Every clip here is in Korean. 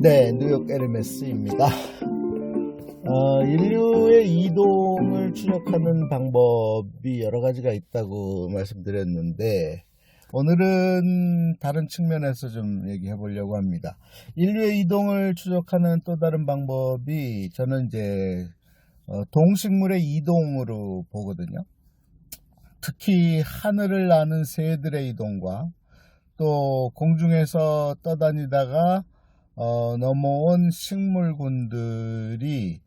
네, 뉴욕 에르메스입니다. 인류의 이동을 추적하는 방법이 여러 가지가 있다고 말씀드렸는데, 오늘은 다른 측면에서 좀 얘기해 보려고 합니다. 인류의 이동을 추적하는 또 다른 방법이 저는 이제 동식물의 이동으로 보거든요. 특히 하늘을 나는 새들의 이동과 또 공중에서 떠다니다가 넘어온 식물군들이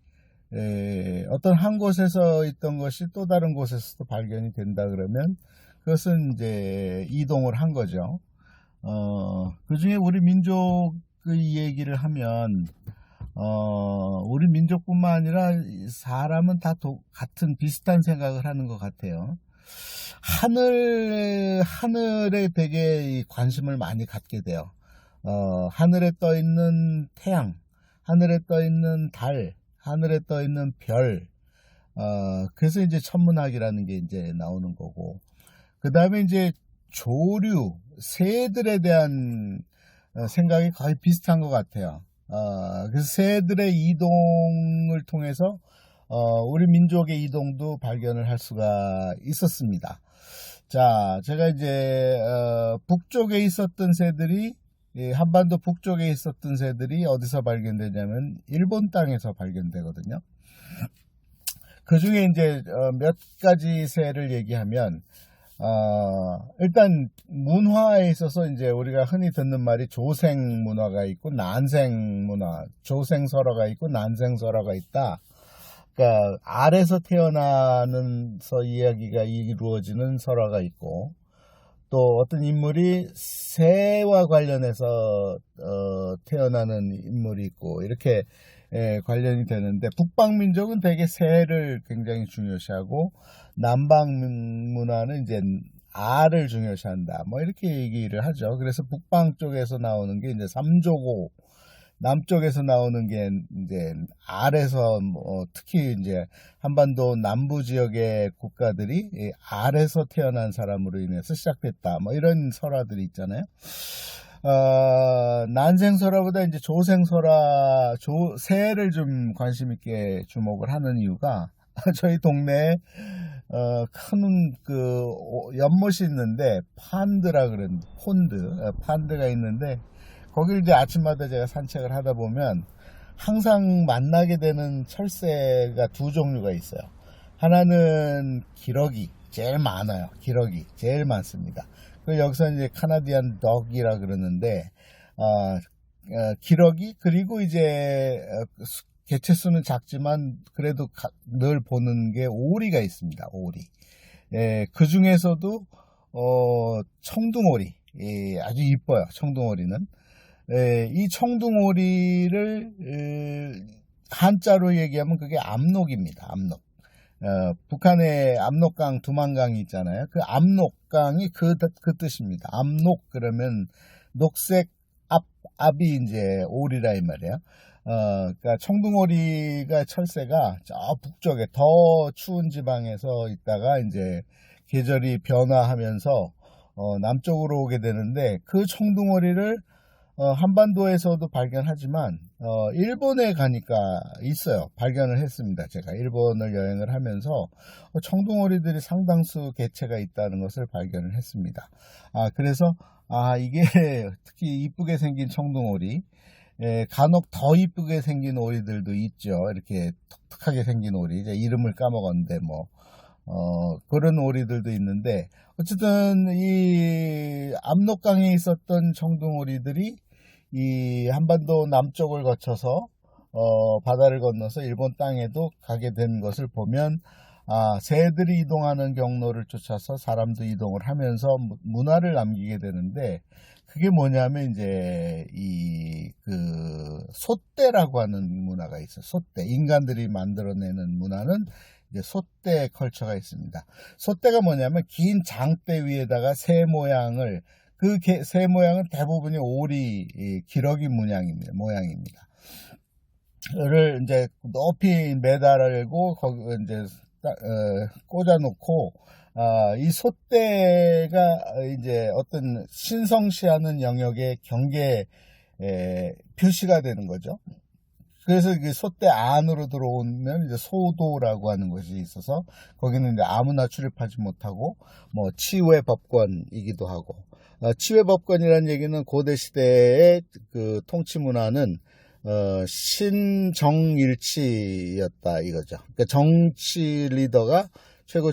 어떤 한 곳에서 있던 것이 또 다른 곳에서도 발견이 된다 그러면 그것은 이제 이동을 한 거죠. 그 중에 우리 민족의 얘기를 하면 우리 민족뿐만 아니라 사람은 다 같은 비슷한 생각을 하는 것 같아요. 하늘에 되게 관심을 많이 갖게 돼요. 하늘에 떠 있는 태양, 하늘에 떠 있는 달, 하늘에 떠 있는 별, 그래서 이제 천문학이라는 게 이제 나오는 거고, 그 다음에 이제 조류, 새들에 대한 생각이 거의 비슷한 것 같아요. 그래서 새들의 이동을 통해서 우리 민족의 이동도 발견을 할 수가 있었습니다. 자, 제가 이제 북쪽에 있었던 새들이 한반도 북쪽에 있었던 새들이 어디서 발견되냐면 일본 땅에서 발견되거든요. 그 중에 이제 몇 가지 새를 얘기하면 일단 문화에 있어서 이제 우리가 흔히 듣는 말이 조생 문화가 있고 난생 문화, 조생설화가 있고 난생설화가 있다. 그러니까 알에서 태어나면서 이야기가 이루어지는 설화가 있고, 또 어떤 인물이 새와 관련해서 태어나는 인물이 있고, 이렇게 관련이 되는데, 북방민족은 되게 새를 굉장히 중요시하고 남방 문화는 이제 알을 중요시한다, 뭐 이렇게 얘기를 하죠. 그래서 북방 쪽에서 나오는 게 이제 삼조고, 남쪽에서 나오는 게 이제 알에서 특히 이제 한반도 남부 지역의 국가들이 알에서 태어난 사람으로 인해서 시작됐다, 뭐 이런 설화들이 있잖아요. 난생설화보다 이제 조생설화, 새를 좀 관심 있게 주목을 하는 이유가 저희 동네에 큰 연못이 있는데 판드라 그런 판드가 있는데, 거길 이제 아침마다 제가 산책을 하다 보면 항상 만나게 되는 철새가 두 종류가 있어요. 하나는 기러기, 제일 많아요. 기러기 제일 많습니다. 그 여기서 이제 카나디안 덕이라 그러는데, 기러기, 그리고 이제 개체수는 작지만 그래도 늘 보는 게 오리가 있습니다. 오리. 그 중에서도 청둥오리, 아주 이뻐요. 청둥오리는. 이 청둥오리를 한자로 얘기하면 그게 압록입니다. 압록. 북한에 압록강, 두만강이 있잖아요. 그 압록강이 그 뜻입니다. 압록 그러면 녹색 압이 이제 오리라 이 말이에요. 그러니까 청둥오리가, 철새가 저 북쪽에 더 추운 지방에서 있다가 이제 계절이 변화하면서 남쪽으로 오게 되는데, 그 청둥오리를 한반도에서도 발견하지만 일본에 가니까 있어요. 발견을 했습니다. 제가 일본을 여행을 하면서 청둥오리들이 상당수 개체가 있다는 것을 발견을 했습니다. 그래서 이게 특히 이쁘게 생긴 청둥오리, 간혹 더 이쁘게 생긴 오리들도 있죠. 이렇게 독특하게 생긴 오리, 이제 이름을 까먹었는데 그런 오리들도 있는데, 어쨌든 이 압록강에 있었던 청둥오리들이 이 한반도 남쪽을 거쳐서 바다를 건너서 일본 땅에도 가게 된 것을 보면, 새들이 이동하는 경로를 쫓아서 사람도 이동을 하면서 문화를 남기게 되는데, 그게 뭐냐면 이제 소떼라고 하는 문화가 있어요. 소떼, 인간들이 만들어내는 문화는 이제 소떼 컬처가 있습니다. 소떼가 뭐냐면 긴 장대 위에다가 새 모양을, 그 새 모양은 대부분이 오리, 기러기 모양입니다. 를 이제 높이 매달고 거기 이제 꽂아놓고 이 솥대가 이제 어떤 신성시하는 영역의 경계 표시가 되는 거죠. 그래서 그 솥대 안으로 들어오면 이제 소도라고 하는 것이 있어서 거기는 이제 아무나 출입하지 못하고 뭐 치외 법권이기도 하고 치외 법권이라는 얘기는 고대 시대의 그 통치 문화는 신정일치였다 이거죠. 그러니까 정치 리더가 최고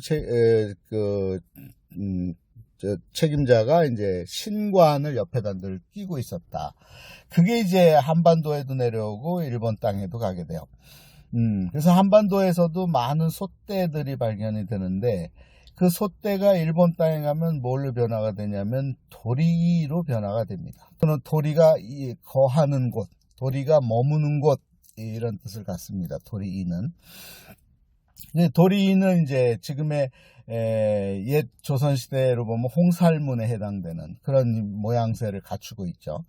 책임자가 이제 신관을 옆에다 늘 끼고 있었다. 그게 이제 한반도에도 내려오고 일본 땅에도 가게 돼요. 그래서 한반도에서도 많은 솥대들이 발견이 되는데 그 솥대가 일본 땅에 가면 뭘로 변화가 되냐면 도리로 변화가 됩니다. 또는 도리가 거하는 곳, 도리가 머무는 곳 이런 뜻을 갖습니다. 도리이는. 도리는 이제 지금의 옛 조선시대로 보면 홍살문에 해당되는 그런 모양새를 갖추고 있죠.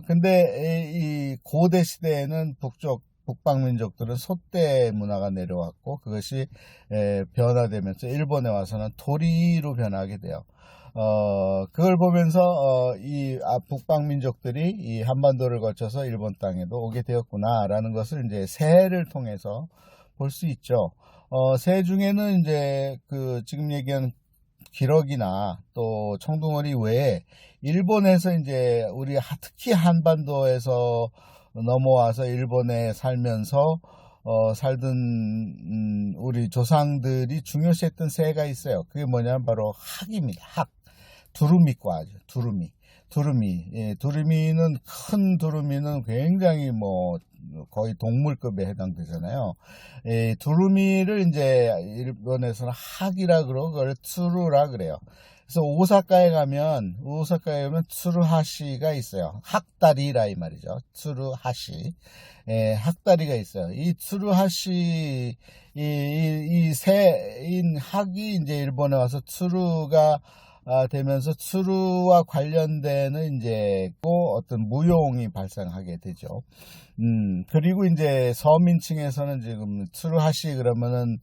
근데 이 고대 시대에는 북방민족들은 솥대 문화가 내려왔고 그것이 변화되면서 일본에 와서는 도리로 변하게 돼요. 그걸 보면서 이 북방민족들이 이 한반도를 거쳐서 일본 땅에도 오게 되었구나라는 것을 이제 새를 통해서 볼 수 있죠. 새 중에는 이제 그 지금 얘기한 기러기나 또 청둥오리 외에 일본에서 이제 우리 특히 한반도에서 넘어와서 일본에 살면서 살던 우리 조상들이 중요시했던 새가 있어요. 그게 뭐냐면 바로 학입니다. 학. 두루미과죠. 두루미. 예, 두루미는 큰 두루미는 굉장히 뭐 거의 동물급에 해당되잖아요. 예, 두루미를 이제 일본에서는 학이라 그러고 그걸 츠루라 그래요. 그래서 오사카에 가면 츠루하시가 있어요. 학다리라 이 말이죠. 츠루하시. 예, 학다리가 있어요. 이 츠루하시 이 새인 학이 이제 일본에 와서 츠루가 되면서 츠루와 관련되는 이제 어떤 무용이 발생하게 되죠. 그리고 이제 서민층에서는 지금 츠루하시 그러면은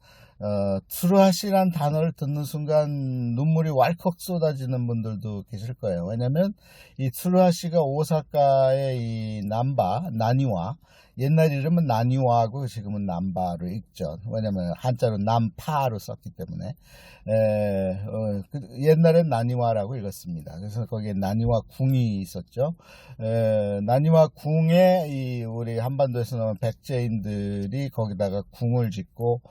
츠루하시란 단어를 듣는 순간 눈물이 왈컥 쏟아지는 분들도 계실 거예요. 왜냐면 이 츠루하시가 오사카의 이 나니와 옛날 이름은 나니와하고 지금은 남바로 읽죠. 왜냐면 한자로 남파로 썼기 때문에 옛날엔 나니와라고 읽었습니다. 그래서 거기에 나니와 궁이 있었죠. 나니와 궁에 우리 한반도에서 나온 백제인들이 거기다가 궁을 짓고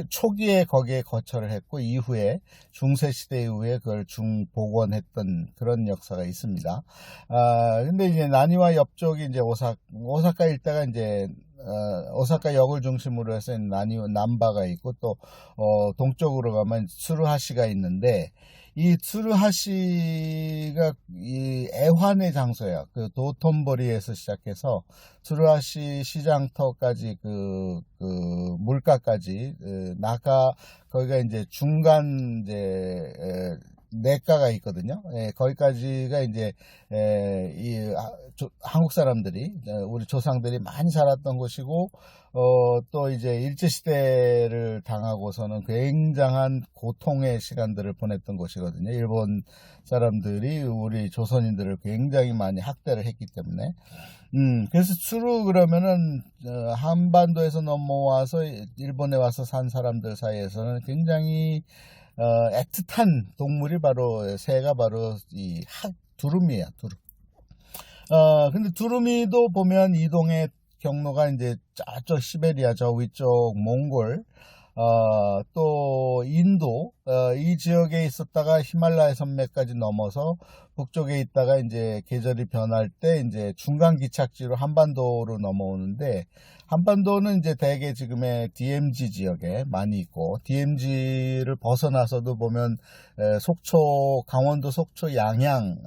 초기에 거기에 거처를 했고 이후에 중세시대 이후에 그걸 중복원했던 그런 역사가 있습니다. 근데 이제 나니와 옆쪽이 이제 오사카 일대가 이제 오사카 역을 중심으로 해서 남바가 있고 또 동쪽으로 가면 츠루하시가 있는데 이 츠루하시가 이 애환의 장소예요. 그 도톤보리에서 시작해서 츠루하시 시장터까지 그 물가까지 거기가 이제 중간 이제 내가가 있거든요. 거기까지가 이제 한국 사람들이 우리 조상들이 많이 살았던 곳이고 또 이제 일제시대를 당하고서는 굉장한 고통의 시간들을 보냈던 곳이거든요. 일본 사람들이 우리 조선인들을 굉장히 많이 학대를 했기 때문에 그래서 츠루 그러면은 한반도에서 넘어와서 일본에 와서 산 사람들 사이에서는 굉장히 애틋한 동물이 바로 새가 바로 이 두루미야. 근데 두루미도 보면 이동의 경로가 이제 저쪽 시베리아 저 위쪽 몽골 또 인도 이 지역에 있었다가 히말라야 산맥까지 넘어서 북쪽에 있다가 이제 계절이 변할 때 이제 중간 기착지로 한반도로 넘어오는데 한반도는 이제 대개 지금의 DMZ 지역에 많이 있고 DMZ를 벗어나서도 보면 강원도 속초 양양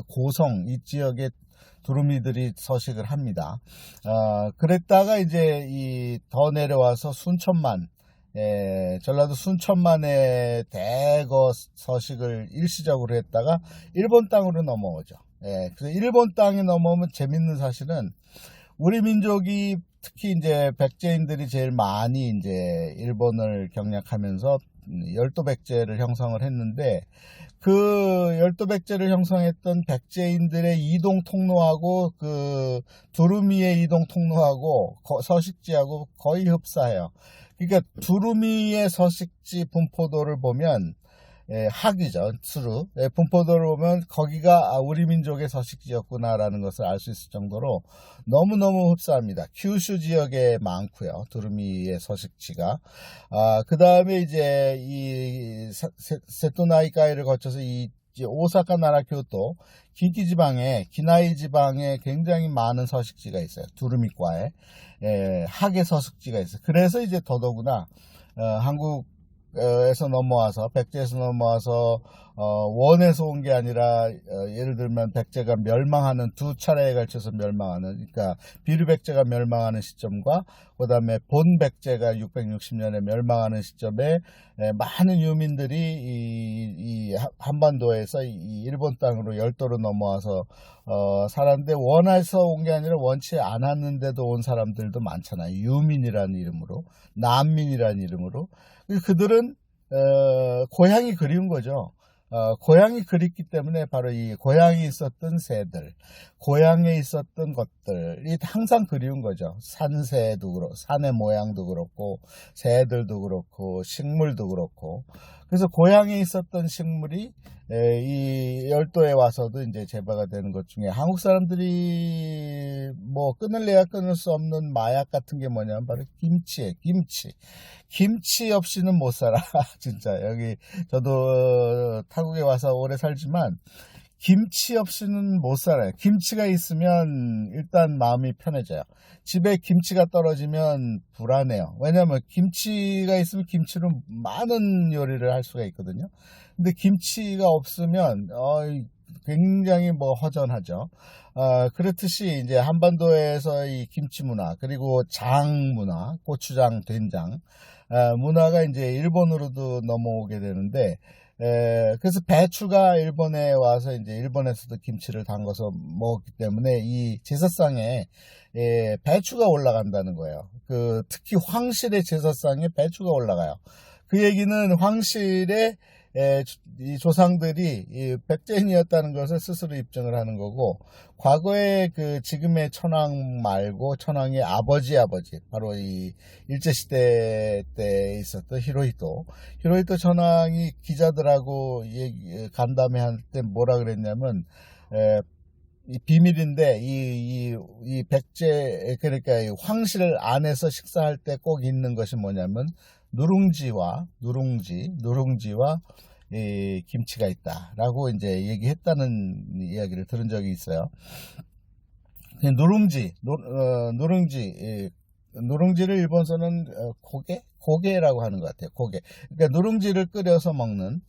고성 이 지역에 두루미들이 서식을 합니다. 그랬다가 이제 더 내려와서 순천만 전라도 순천만에 대거 서식을 일시적으로 했다가 일본 땅으로 넘어오죠. 그래서 일본 땅에 넘어오면 재밌는 사실은 우리 민족이 특히 이제 백제인들이 제일 많이 이제 일본을 경략하면서 열도백제를 형성을 했는데, 그 열도백제를 형성했던 백제인들의 이동 통로하고 그 두루미의 이동 통로하고 서식지하고 거의 흡사해요. 그러니까 두루미의 서식지 분포도를 보면 학이죠. 수루. 분포도를 보면 거기가 우리 민족의 서식지였구나라는 것을 알 수 있을 정도로 너무너무 흡사합니다. 큐슈 지역에 많고요. 두루미의 서식지가. 그 다음에 이제 이 세토나이카이를 거쳐서 이 오사카 나라 교토 긴키 지방에 기나이 지방에 굉장히 많은 서식지가 있어요. 두루미과에 학의 서식지가 있어요. 그래서 이제 더더구나 한국에서 넘어와서 백제에서 넘어와서 원에서 온 게 아니라 예를 들면 백제가 멸망하는 두 차례에 걸쳐서 멸망하는, 그러니까 비류백제가 멸망하는 시점과 그 다음에 본 백제가 660년에 멸망하는 시점에 많은 유민들이 이 한반도에서 이 일본 땅으로 열도로 넘어와서 살았는데, 원해서 온 게 아니라 원치 않았는데도 온 사람들도 많잖아요. 유민이라는 이름으로, 난민이라는 이름으로. 그들은 고향이 그리운 거죠. 고향이 그립기 때문에 바로 이 고향에 있었던 새들, 고향에 있었던 것들이 항상 그리운 거죠. 산새도 그렇고, 산의 모양도 그렇고, 새들도 그렇고, 식물도 그렇고. 그래서 고향에 있었던 식물이 이 열도에 와서도 이제 재배가 되는 것 중에, 한국 사람들이 뭐 끊을래야 끊을 수 없는 마약 같은 게 뭐냐면 바로 김치예요. 김치 없이는 못 살아. 진짜 여기 저도 타국에 와서 오래 살지만 김치 없이는 못 살아요. 김치가 있으면 일단 마음이 편해져요. 집에 김치가 떨어지면 불안해요. 왜냐하면 김치가 있으면 김치로 많은 요리를 할 수가 있거든요. 근데 김치가 없으면 굉장히 뭐 허전하죠. 그렇듯이 이제 한반도에서 이 김치 문화, 그리고 장 문화, 고추장, 된장 문화가 이제 일본으로도 넘어오게 되는데, 그래서 배추가 일본에 와서 이제 일본에서도 김치를 담궈서 먹었기 때문에 이 제사상에 배추가 올라간다는 거예요. 특히 황실의 제사상에 배추가 올라가요. 그 얘기는 황실의 이 조상들이 이 백제인이었다는 것을 스스로 입증을 하는 거고, 과거에 지금의 천황 말고 천황의 아버지 바로 이 일제시대 때 있었던 히로히토 천황이 기자들하고 간담회할 때 뭐라 그랬냐면, 이 비밀인데 이 백제, 그러니까 이 황실 안에서 식사할 때 꼭 있는 것이 뭐냐면 누룽지와 이 김치가 있다라고 이제 얘기했다는 이야기를 들은 적이 있어요. 누룽지를 일본서는 고개라고 하는 것 같아요. 고개. 그러니까 누룽지를 끓여서 먹는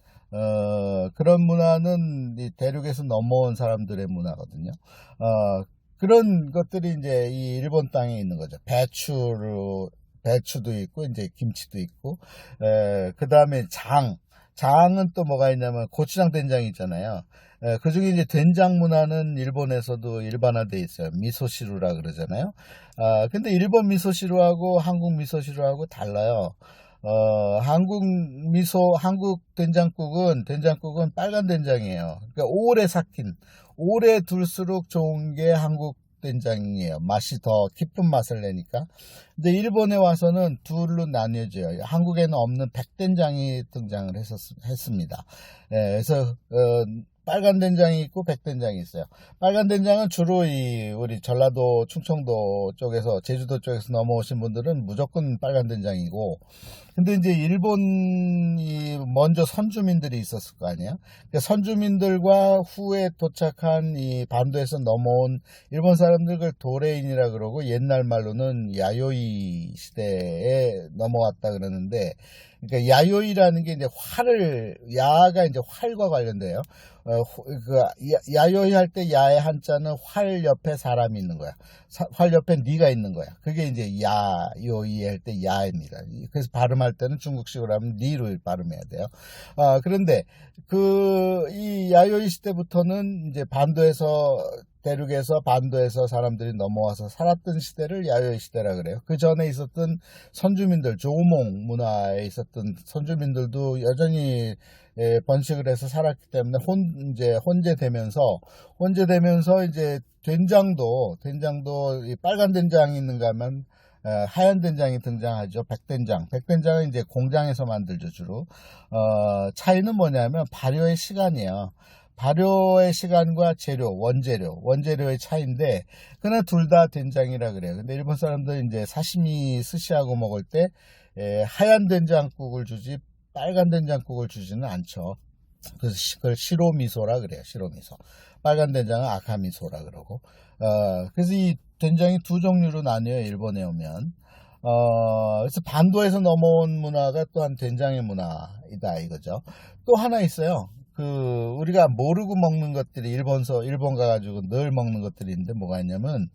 그런 문화는 이 대륙에서 넘어온 사람들의 문화거든요. 그런 것들이 이제 이 일본 땅에 있는 거죠. 배추도 있고 이제 김치도 있고, 그 다음에 장은 또 뭐가 있냐면 고추장 된장이 있잖아요. 그 중에 이제 된장 문화는 일본에서도 일반화되어 있어요. 미소시루라 그러잖아요. 근데 일본 미소시루하고 한국 미소시루하고 달라요. 한국 된장국은 빨간 된장이에요. 그러니까 오래 둘수록 좋은 게 한국 된장이에요. 맛이 더 깊은 맛을 내니까. 근데 일본에 와서는 둘로 나뉘어져요. 한국에는 없는 백된장이 등장을 했습니다. 그래서 빨간 된장이 있고 백된장이 있어요. 빨간 된장은 주로 우리 전라도, 충청도 쪽에서, 제주도 쪽에서 넘어오신 분들은 무조건 빨간 된장이고, 근데 이제 일본이 먼저 선주민들이 있었을 거 아니에요. 그러니까 선주민들과 후에 도착한 이 반도에서 넘어온 일본 사람들, 을 도레인이라 그러고, 옛날 말로는 야요이 시대에 넘어왔다 그러는데, 그러니까 야요이라는 게 이제 야가 이제 활과 관련돼요. 야요이 할 때 야의 한자는 활 옆에 사람이 있는 거야. 활 옆에 네가 있는 거야. 그게 이제 야요이 할 때 야입니다. 그래서 발음할 때는 중국식으로 하면 니를 발음해야 돼요. 그런데 이 야요이 시대부터는 이제 반도에서 대륙에서 반도에서 사람들이 넘어와서 살았던 시대를 야요이 시대라 그래요. 그 전에 있었던 선주민들, 조우몽 문화에 있었던 선주민들도 여전히 번식을 해서 살았기 때문에 이제 혼재되면서 이제 된장도 이 빨간 된장이 있는가 하면 하얀 된장이 등장하죠. 백된장은 이제 공장에서 만들죠, 주로. 차이는 뭐냐면 발효의 시간이에요. 발효의 시간과 원재료의 차이인데, 그냥 둘 다 된장이라 그래요. 근데 일본 사람들 이제 사시미, 스시하고 먹을 때, 하얀 된장국을 주지, 빨간 된장국을 주지는 않죠. 그래서 그걸 시로미소라 그래요, 시로미소. 빨간 된장은 아카미소라 그러고. 그래서 이 된장이 두 종류로 나뉘어요, 일본에 오면. 그래서 반도에서 넘어온 문화가 또한 된장의 문화이다, 이거죠. 또 하나 있어요. 우리가 모르고 먹는 것들이 일본 가가지고 늘 먹는 것들이 있는데 뭐가 있냐면,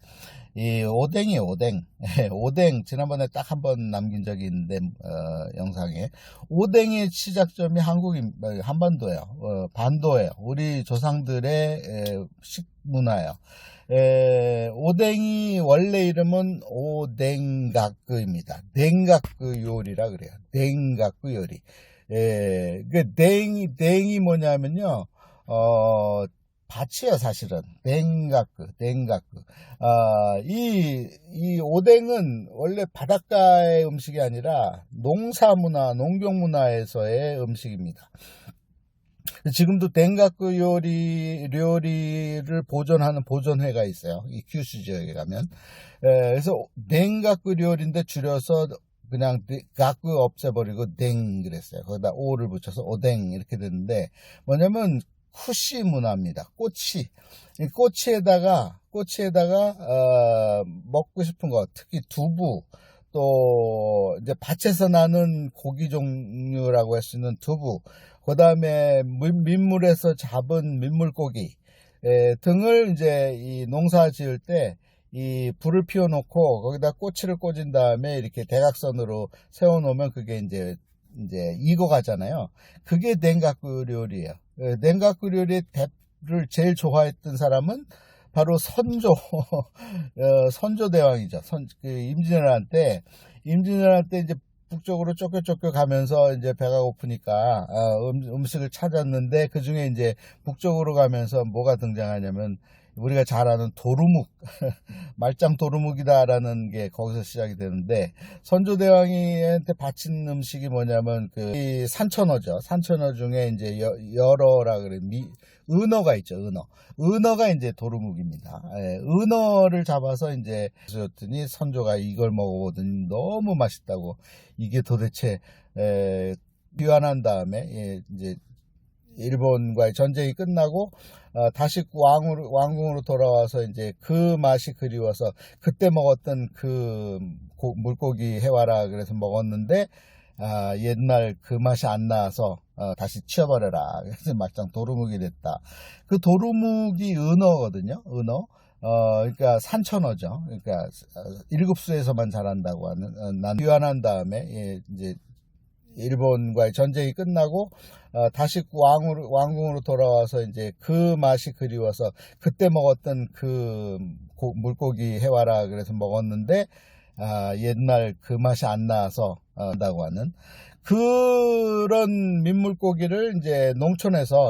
이 오뎅이에요, 오뎅. 오뎅, 지난번에 딱 한 번 남긴 적이 있는데, 영상에. 오뎅의 시작점이 한반도예요. 반도예요. 우리 조상들의 식문화예요. 오뎅이 원래 이름은 오뎅가꾸입니다. 냉가꾸 요리라 그래요. 냉가꾸 요리. 냉이 뭐냐면요, 밭이에요, 사실은. 냉가꾸. 이 오뎅은 원래 바닷가의 음식이 아니라 농경문화에서의 음식입니다. 지금도 댕가쿠 요리를 보존하는 보존회가 있어요. 이 큐슈 지역에 가면. 그래서 댕가쿠 요리인데 줄여서 그냥 가쿠 없애버리고 댕 그랬어요. 거기다 오를 붙여서 오뎅 이렇게 됐는데, 뭐냐면 쿠시 문화입니다. 꼬치에다가 먹고 싶은 거, 특히 두부, 또 이제 밭에서 나는 고기 종류라고 할 수 있는 두부, 그 다음에 민물에서 잡은 민물고기 등을 이제 이 농사 지을 때 이 불을 피워놓고 거기다 꼬치를 꽂은 다음에 이렇게 대각선으로 세워놓으면 그게 이제 익어가잖아요. 그게 냉가쿠 요리예요. 냉가쿠 요리의 를 제일 좋아했던 사람은 바로 선조대왕이죠. 임진왜란 때 이제 북쪽으로 쫓겨 가면서 이제 배가 고프니까 음식을 찾았는데, 그 중에 이제 북쪽으로 가면서 뭐가 등장하냐면 우리가 잘 아는 도루묵, 말짱 도루묵이다라는 게 거기서 시작이 되는데, 선조대왕이한테 바친 음식이 뭐냐면 이 산천어죠. 산천어 중에 이제 여러라 그래. 은어가 있죠, 은어가 이제 도루묵입니다. 은어를 잡아서 이제 줬더니 선조가 이걸 먹어보더니 너무 맛있다고, 이게 도대체 귀환한 다음에 이제 일본과의 전쟁이 끝나고 다시 왕궁으로 돌아와서 이제 그 맛이 그리워서 그때 먹었던 그 물고기 해와라 그래서 먹었는데, 옛날 그 맛이 안 나서 다시 치워버려라. 그래서 막장 도루묵이 됐다. 그 도루묵이 은어거든요. 그러니까 산천어죠. 그러니까 일급수에서만 자란다고 하는. 난 귀환한 다음에 이제 일본과의 전쟁이 끝나고 다시 왕궁으로 돌아와서 이제 그 맛이 그리워서 그때 먹었던 그 물고기 해와라 그래서 먹었는데, 옛날 그 맛이 안 나서 한다고 하는 그런 민물고기를 이제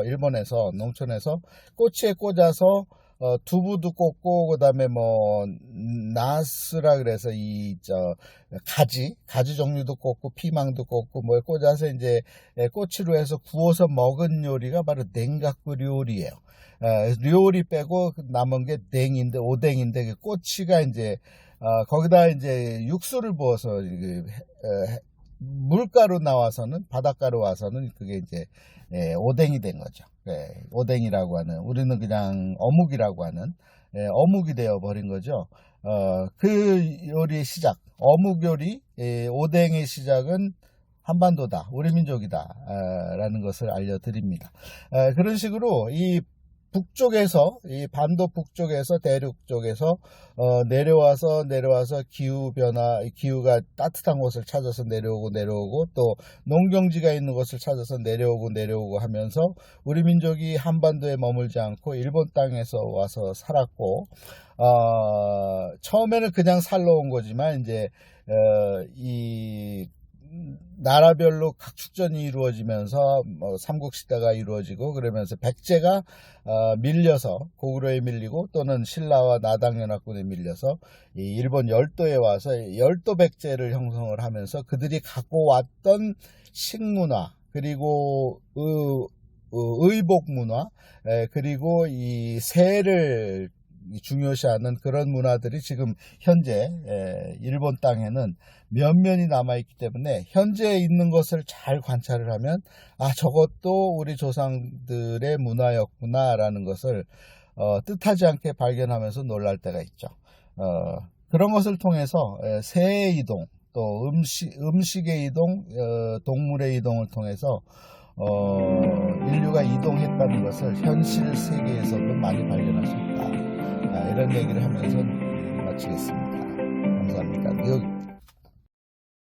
일본에서 농촌에서 꼬치에 꽂아서 두부도 꽂고, 그 다음에 나스라 그래서 가지 종류도 꽂고, 피망도 꽂고, 꽂아서 이제 꼬치로 해서 구워서 먹은 요리가 바로 냉가쿠 요리예요. 요리 빼고 남은 게 오뎅인데, 그 꼬치가 이제, 거기다 이제 육수를 부어서, 물가로 나와서는, 바닷가로 와서는 그게 이제, 오뎅이 된 거죠. 오뎅이라고 하는, 우리는 그냥 어묵이라고 하는, 어묵이 되어 버린 거죠. 그 요리의 시작, 어묵 요리, 오뎅의 시작은 한반도다, 우리 민족이다, 라는 것을 알려드립니다. 그런 식으로 이 북쪽에서, 이 반도 북쪽에서, 대륙 쪽에서 내려와서 기후변화, 기후가 따뜻한 곳을 찾아서 내려오고 또 농경지가 있는 곳을 찾아서 내려오고 하면서 우리 민족이 한반도에 머물지 않고 일본 땅에서 와서 살았고, 처음에는 그냥 살러 온 거지만 이제 이 나라별로 각축전이 이루어지면서 삼국시대가 이루어지고 그러면서 백제가 밀려서 고구려에 밀리고 또는 신라와 나당연합군에 밀려서 이 일본 열도에 와서 열도 백제를 형성을 하면서 그들이 갖고 왔던 식문화 그리고 의복 문화 그리고 이 새를 중요시하는 그런 문화들이 지금 현재 일본 땅에는 면면이 남아있기 때문에 현재 있는 것을 잘 관찰을 하면 저것도 우리 조상들의 문화였구나 라는 것을 뜻하지 않게 발견하면서 놀랄 때가 있죠. 그런 것을 통해서 새의 이동 또 음식의 이동 동물의 이동을 통해서 인류가 이동했다는 것을 현실 세계에서도 많이 발견할 수 있다. 이런 얘기를 하면서 마치겠습니다. 감사합니다.